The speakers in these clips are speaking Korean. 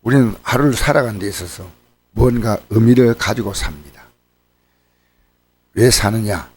우리는 하루를 살아가는 데 있어서 뭔가 의미를 가지고 삽니다. 왜 사느냐?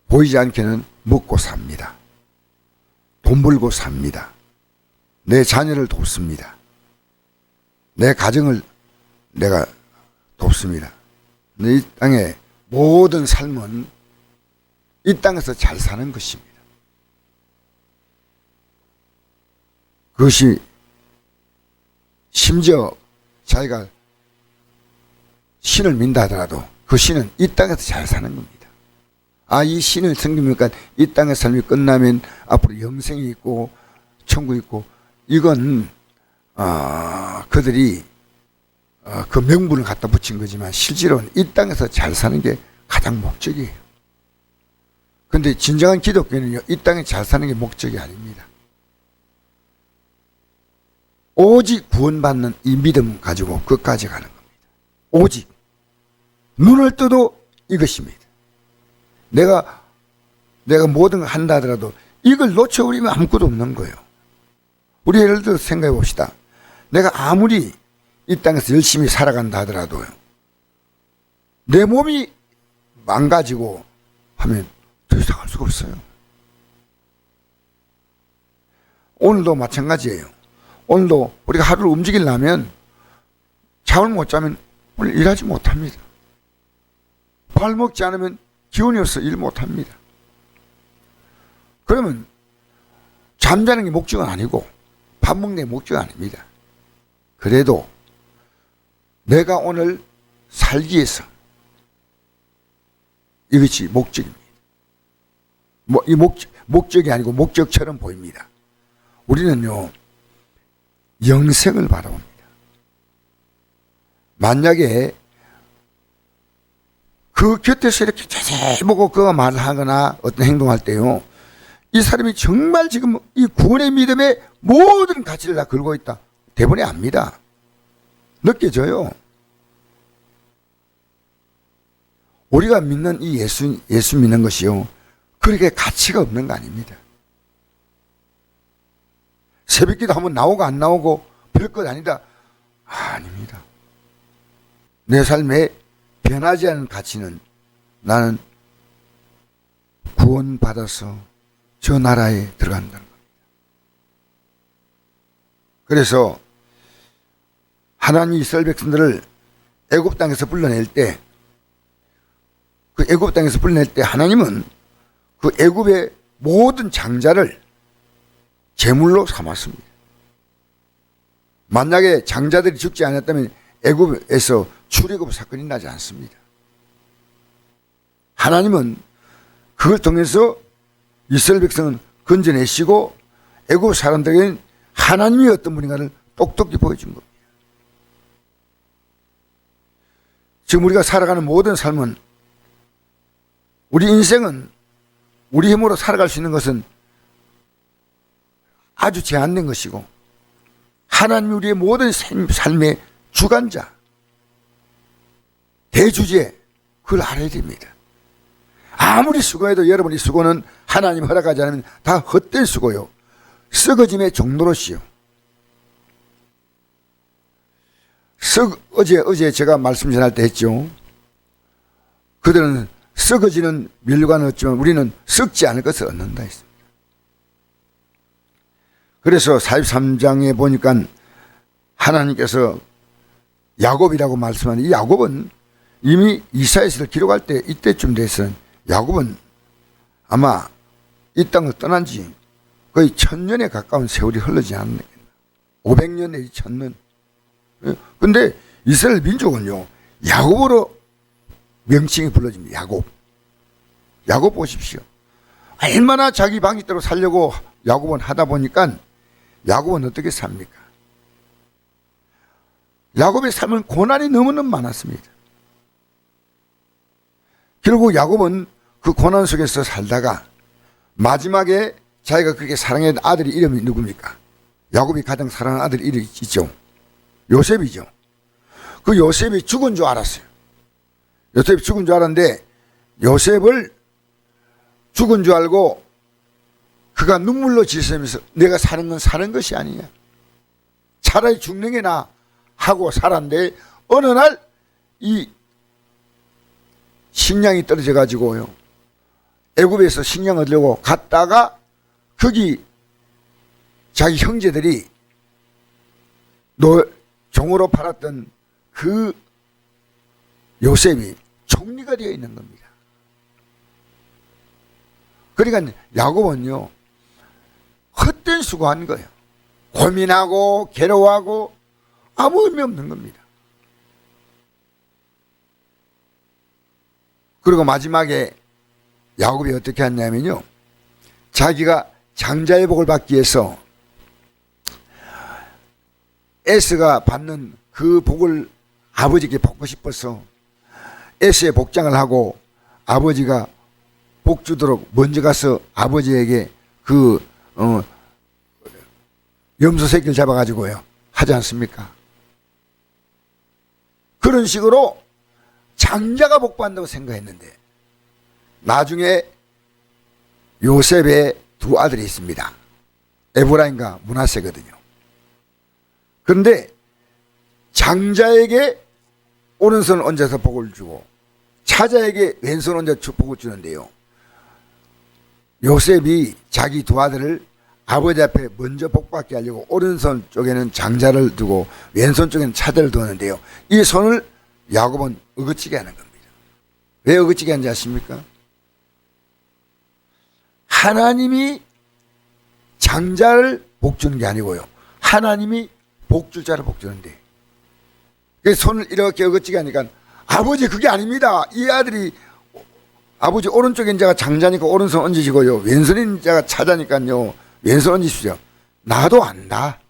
보이지 않게는 먹고 삽니다. 돈 벌고 삽니다. 내 자녀를 돕습니다. 내 가정을 내가 돕습니다. 이 땅의 모든 삶은 이 땅에서 잘 사는 것입니다. 그것이 심지어 자기가 신을 민다 하더라도 그 신은 이 땅에서 잘 사는 겁니다. 아, 이 신을 섬기니까 이 땅의 삶이 끝나면 앞으로 영생이 있고 천국이 있고, 이건 그들이 그 명분을 갖다 붙인 거지만 실제로는 이 땅에서 잘 사는 게 가장 목적이에요. 그런데 진정한 기독교는요, 이 땅에 잘 사는 게 목적이 아닙니다. 오직 구원받는 이 믿음 가지고 끝까지 가는 겁니다. 오직 눈을 떠도 이것입니다. 내가 모든 걸 한다 하더라도 이걸 놓쳐버리면 아무것도 없는 거예요. 우리 예를 들어 생각해 봅시다. 내가 아무리 이 땅에서 열심히 살아간다 하더라도요, 내 몸이 망가지고 하면 더 이상 할 수가 없어요. 오늘도 마찬가지예요. 오늘도 우리가 하루를 움직이려면 잠을 못 자면 오늘 일하지 못합니다. 밥 먹지 않으면 기운이 없어 일 못합니다. 그러면 잠자는 게 목적은 아니고 밥 먹는 게 목적이 아닙니다. 그래도 내가 오늘 살기 위해서 이것이 목적입니다. 이 목적이 아니고 목적처럼 보입니다. 우리는요, 영생을 바라봅니다. 만약에 그 곁에서 이렇게 자세히 보고 그가 말을 하거나 어떤 행동할 때요, 이 사람이 정말 지금 이 구원의 믿음에 모든 가치를 다 걸고 있다, 대부분이 압니다. 느껴져요. 우리가 믿는 이 예수 믿는 것이요, 그렇게 가치가 없는 거 아닙니다. 새벽기도 한번 나오고 안 나오고 별것 아니다, 아닙니다. 내 삶에 변하지 않은 가치는 나는 구원받아서 저 나라에 들어간다는 겁니다. 그래서 하나님이 이스라엘 백성들을 애굽 땅에서 불러낼 때, 그 애굽 땅에서 불러낼 때 하나님은 그 애굽의 모든 장자를 제물로 삼았습니다. 만약에 장자들이 죽지 않았다면 애굽에서 출애굽 사건이 나지 않습니다. 하나님은 그걸 통해서 이스라엘 백성은 건져내시고 애굽 사람들에게는 하나님이 어떤 분인가를 똑똑히 보여준 겁니다. 지금 우리가 살아가는 모든 삶은, 우리 인생은 우리 힘으로 살아갈 수 있는 것은 아주 제한된 것이고, 하나님이 우리의 모든 삶의 주관자, 대주제, 그걸 알아야 됩니다. 아무리 수고해도 여러분이 수고는 하나님 허락하지 않으면 다 헛된 수고요, 썩어짐의 종로로시요. 어제 제가 말씀 전할 때 했죠. 그들은 썩어지는 멸관을 얻지만 우리는 썩지 않을 것을 얻는다 했습니다. 그래서 43장에 보니까 하나님께서 야곱이라고 말씀하는, 이 야곱은 이미 이사야서를 기록할 때 이때쯤 돼서 야곱은 아마 이 땅을 떠난 지 거의 1000년에 가까운 세월이 흘러지 않는, 500년 내지 1000년. 근데 이스라엘 민족은요, 야곱으로 명칭이 불러집니다. 야곱 보십시오. 얼마나 자기 방식대로 살려고 야곱은 하다 보니까 야곱은 어떻게 삽니까? 야곱의 삶은 고난이 너무너무 많았습니다. 결국 야곱은 그 고난 속에서 살다가 마지막에 자기가 그렇게 사랑했던 아들이 이름이 누굽니까? 야곱이 가장 사랑하는 아들이 이름이 있죠. 요셉이죠. 그 요셉이 죽은 줄 알았어요. 요셉이 죽은 줄 알았는데, 요셉을 죽은 줄 알고 그가 눈물로 지으면서 내가 사는 건 사는 것이 아니냐, 차라리 죽는 게 나 하고 살았는데 어느 날 이 식량이 떨어져 가지고요, 애굽에서 식량 얻으려고 갔다가 거기 자기 형제들이 종으로 팔았던 그 요셉이 총리가 되어 있는 겁니다. 그러니까 야곱은요, 헛된 수고한 거예요. 고민하고 괴로워하고 아무 의미 없는 겁니다. 그리고 마지막에 야곱이 어떻게 했냐면요, 자기가 장자의 복을 받기 위해서 에스가 받는 그 복을 아버지께 받고 싶어서 에스의 복장을 하고 아버지가 복 주도록 먼저 가서 아버지에게 그 염소 새끼를 잡아가지고요 하지 않습니까? 그런 식으로 장자가 복받는다고 생각했는데 나중에 요셉의 두 아들이 있습니다. 에브라임과 므낫세거든요. 그런데 장자에게 오른손을 얹어서 복을 주고 차자에게 왼손을 얹어 복을 주는데요, 요셉이 자기 두 아들을 아버지 앞에 먼저 복받게 하려고 오른손 쪽에는 장자를 두고 왼손 쪽에는 차자를 두었는데요, 이 손을 야곱은 어긋지게 하는 겁니다. 왜 어긋지게 하는지 아십니까? 하나님이 장자를 복주는 게 아니고요, 하나님이 복줄자를 복주는데, 손을 이렇게 어긋지게 하니까 아버지 그게 아닙니다. 이 아들이 아버지 오른쪽인 자가 장자니까 오른손 얹으시고요, 왼손인 자가 차자니까요 왼손 얹으시죠. 나도 안다.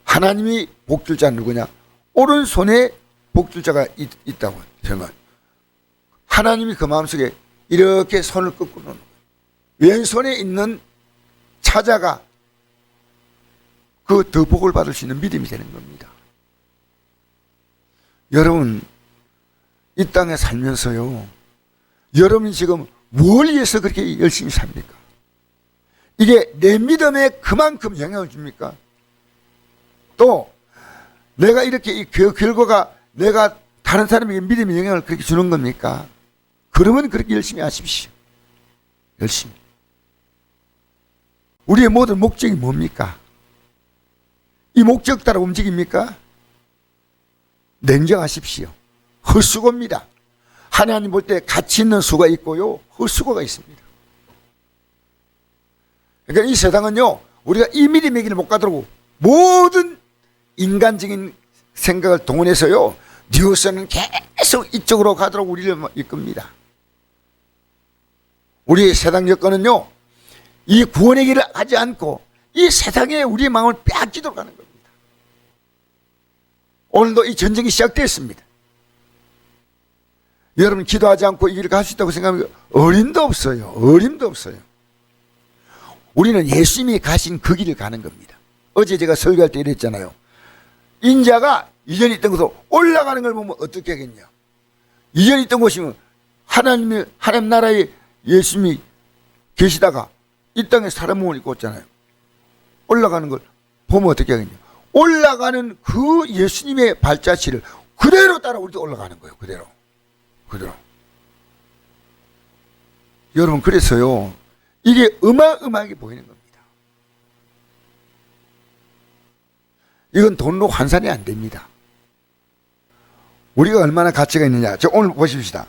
하나님이 복줄자 누구냐? 오른손에 복줄자가 있다고 생각. 하나님이 그 마음속에 이렇게 손을 꺾고 놓는 거예요. 왼손에 있는 차자가 그 더 복을 받을 수 있는 믿음이 되는 겁니다. 여러분, 이 땅에 살면서요, 여러분이 지금 뭘 위해서 그렇게 열심히 삽니까? 이게 내 믿음에 그만큼 영향을 줍니까? 또 내가 이렇게 이 결과가 내가 다른 사람에게 믿음의 영향을 그렇게 주는 겁니까? 그러면 그렇게 열심히 하십시오. 열심히. 우리의 모든 목적이 뭡니까? 이 목적 따라 움직입니까? 냉정하십시오. 헛수고입니다. 하나님 볼 때 가치 있는 수가 있고요, 헛수고가 있습니다. 그러니까 이 세상은요, 우리가 이 믿음의 길을 못 가도록 모든 인간적인 생각을 동원해서요, 뉴스는 계속 이쪽으로 가도록 우리를 이끕니다. 우리의 세상 여건은요, 이 구원의 길을 하지 않고 이 세상에 우리의 마음을 빼앗기도록 하는 겁니다. 오늘도 이 전쟁이 시작됐습니다. 여러분, 기도하지 않고 이 길을 갈 수 있다고 생각하면 어림도 없어요. 어림도 없어요. 우리는 예수님이 가신 그 길을 가는 겁니다. 어제 제가 설교할 때 이랬잖아요. 인자가 이전에 있던 곳으로 올라가는 걸 보면 어떻게 하겠냐. 이전에 있던 곳이면 하나님 나라에 예수님이 계시다가 이 땅에 사람 몸을 입고 왔잖아요. 올라가는 걸 보면 어떻게 하겠냐. 올라가는 그 예수님의 발자취를 그대로 따라 우리도 올라가는 거예요. 그대로. 여러분, 그래서요, 이게 어마어마하게 보이는 겁니다. 이건 돈으로 환산이 안 됩니다. 우리가 얼마나 가치가 있느냐. 저 오늘 보십시다.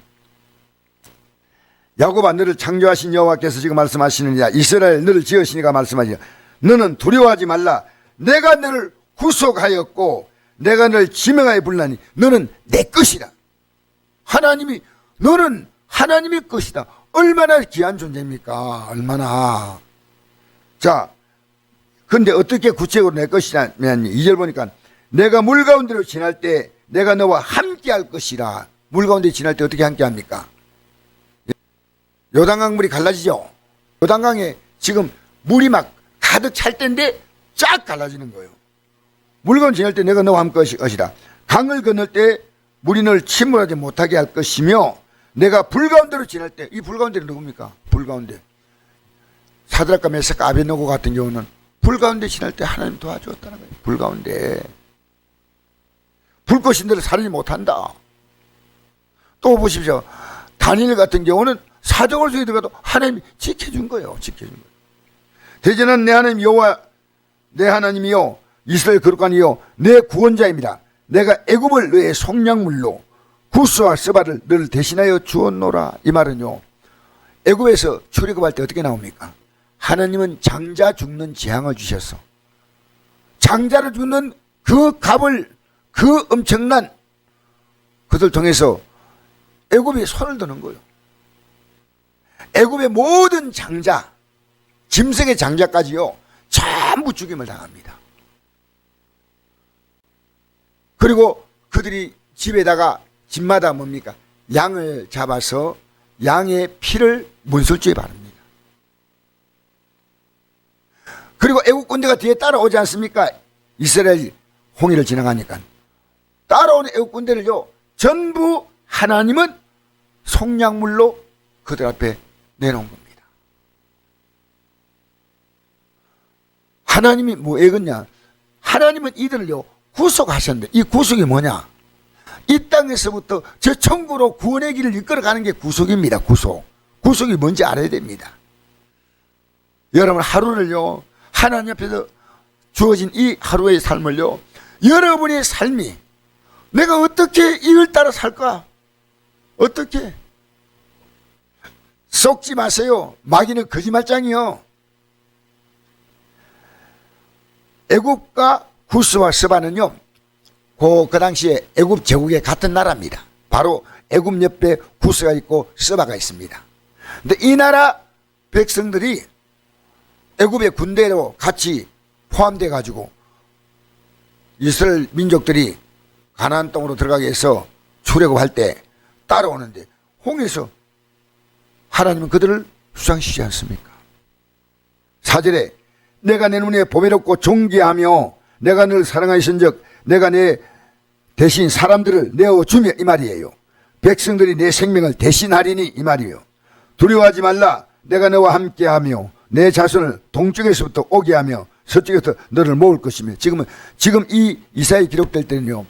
야곱아, 너를 창조하신 여호와께서 지금 말씀하시느니라. 이스라엘, 너를 지으시니가 말씀하시니라. 너는 두려워하지 말라. 내가 너를 구속하였고 내가 너를 지명하여 불나니 너는 내 것이다. 하나님이, 너는 하나님의 것이다. 얼마나 귀한 존재입니까? 얼마나. 자, 근데 어떻게 구체적으로 내 것이냐면 2절 보니까 내가 물 가운데로 지날 때 내가 너와 함께 할 것이라. 물 가운데 지날 때 어떻게 함께 합니까? 요단강 물이 갈라지죠. 요단강에 지금 물이 막 가득 찰 때인데 쫙 갈라지는 거예요. 물 가운데 지날 때 내가 너와 함께 할 것이다. 강을 건널 때 물이 널 침몰하지 못하게 할 것이며 내가 불 가운데로 지날 때, 이 불 가운데는 누굽니까? 불 가운데. 사드락과 메삭과 아벳느고 같은 경우는 불 가운데 지날 때 하나님 도와주었다는 거예요. 불 가운데. 불 것인대로 살인이 못한다. 또 보십시오. 다니엘 같은 경우는 사정을 속에 들어가도 하나님이 지켜준 거예요. 지켜준 거예요. 대전은 내 하나님 여호와 내 하나님이요 이스라엘 거룩한이요 내 구원자입니다. 내가 애굽을 너의 속량물로 구스와 스바를 너를 대신하여 주었노라. 이 말은요, 애굽에서 출애굽할 때 어떻게 나옵니까? 하나님은 장자 죽는 재앙을 주셔서 장자를 죽는 그 값을, 그 엄청난 그들 통해서 애굽이 손을 드는 거예요. 애굽의 모든 장자, 짐승의 장자까지요 전부 죽임을 당합니다. 그리고 그들이 집마다 뭡니까? 양을 잡아서 양의 피를 문설주에 바릅니다. 그리고 애국 군대가 뒤에 따라오지 않습니까? 이스라엘 홍해를 지나가니까 따라오는 애국 군대를요 전부 하나님은 속량물로 그들 앞에 내놓은 겁니다. 하나님이 뭐 애겠냐? 하나님은 이들을요 구속하셨는데, 이 구속이 뭐냐? 이 땅에서부터 저 천국으로 구원의 길을 이끌어가는 게 구속입니다. 구속이 뭔지 알아야 됩니다. 여러분 하루를요 하나님 앞에서 주어진 이 하루의 삶을요, 여러분의 삶이 내가 어떻게 이걸 따라 살까? 어떻게? 속지 마세요. 마귀는 거짓말장이요. 애굽과 구스와 스바는요 그 당시에 애굽 제국의 같은 나라입니다. 바로 애굽 옆에 구스가 있고 스바가 있습니다. 근데 이 나라 백성들이 애굽의 군대로 같이 포함돼 가지고 이스라엘 민족들이 가나안 땅으로 들어가게 해서 출애굽할 때 따라오는데 홍해에서 하나님은 그들을 수상시키지 않습니까? 4절에 내가 내 눈에 보배롭고 존귀하며 내가 늘 사랑하신즉 내가 내 대신 사람들을 내어주며, 이 말이에요. 백성들이 내 생명을 대신하리니, 이 말이에요. 두려워하지 말라. 내가 너와 함께하며 내 자손을 동쪽에서부터 오게 하며 서쪽에서 너를 모을 것이며. 지금 이 이사야 기록될 때는요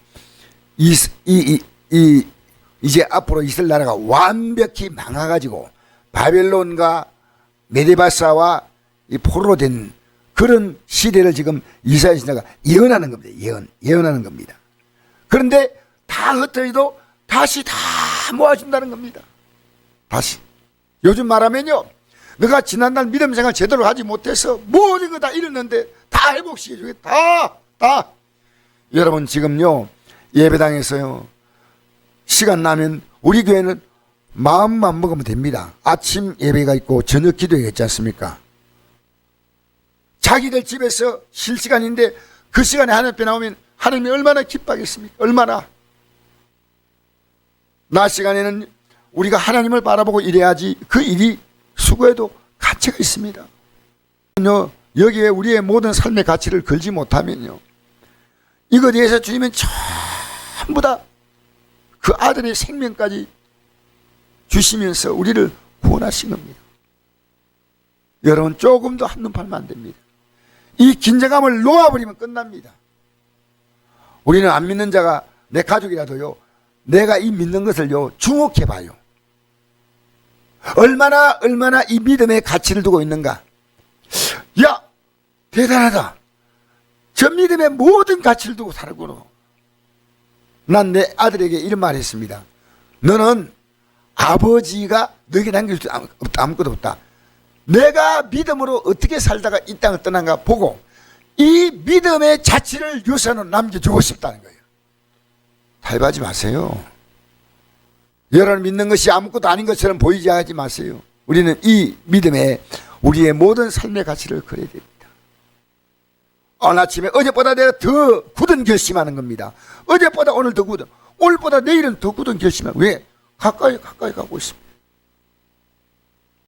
이제 앞으로 이스라엘 나라가 완벽히 망해가지고 바벨론과 메데바사와 이 포로로 된 그런 시대를 지금 이사야 선지자가 예언하는 겁니다. 예언하는 겁니다. 그런데 다 흩어져도 다시 다 모아준다는 겁니다. 다시. 요즘 말하면요, 너가 지난날 믿음 생활 제대로 하지 못해서 모든 거 다 잃었는데 다 회복시켜주겠다. 다. 여러분 지금요 예배당에서요 시간 나면 우리 교회는 마음만 먹으면 됩니다. 아침 예배가 있고 저녁 기도회가 있지 않습니까? 자기들 집에서 쉴 시간인데 그 시간에 하나님 앞에 나오면 하나님이 얼마나 기뻐하겠습니까? 얼마나. 낮 시간에는 우리가 하나님을 바라보고 일해야지 그 일이 수고해도 가치가 있습니다. 여기에 우리의 모든 삶의 가치를 걸지 못하면요 이거에 대해서 주님은 전부 다 그 아들의 생명까지 주시면서 우리를 구원하신 겁니다. 여러분 조금도 한눈 팔면 안 됩니다. 이 긴장감을 놓아버리면 끝납니다. 우리는 안 믿는 자가 내 가족이라도요 내가 이 믿는 것을요 주목해봐요. 얼마나 이 믿음의 가치를 두고 있는가. 야 대단하다. 저 믿음의 모든 가치를 두고 살구나. 난 내 아들에게 이런 말을 했습니다. 너는 아버지가 너에게 남길 수 아무것도 없다. 내가 믿음으로 어떻게 살다가 이 땅을 떠난가 보고 이 믿음의 자취를 유산으로 남겨주고 싶다는 거예요. 탈바하지 마세요. 여러분 믿는 것이 아무것도 아닌 것처럼 보이지 하지 마세요. 우리는 이 믿음에 우리의 모든 삶의 가치를 걸어야 됩니다. 오늘 아침에 어제보다 내가 더 굳은 결심하는 겁니다. 어제보다 오늘 더 굳은, 오늘보다 내일은 더 굳은 결심하고. 왜? 가까이 가고 있습니다.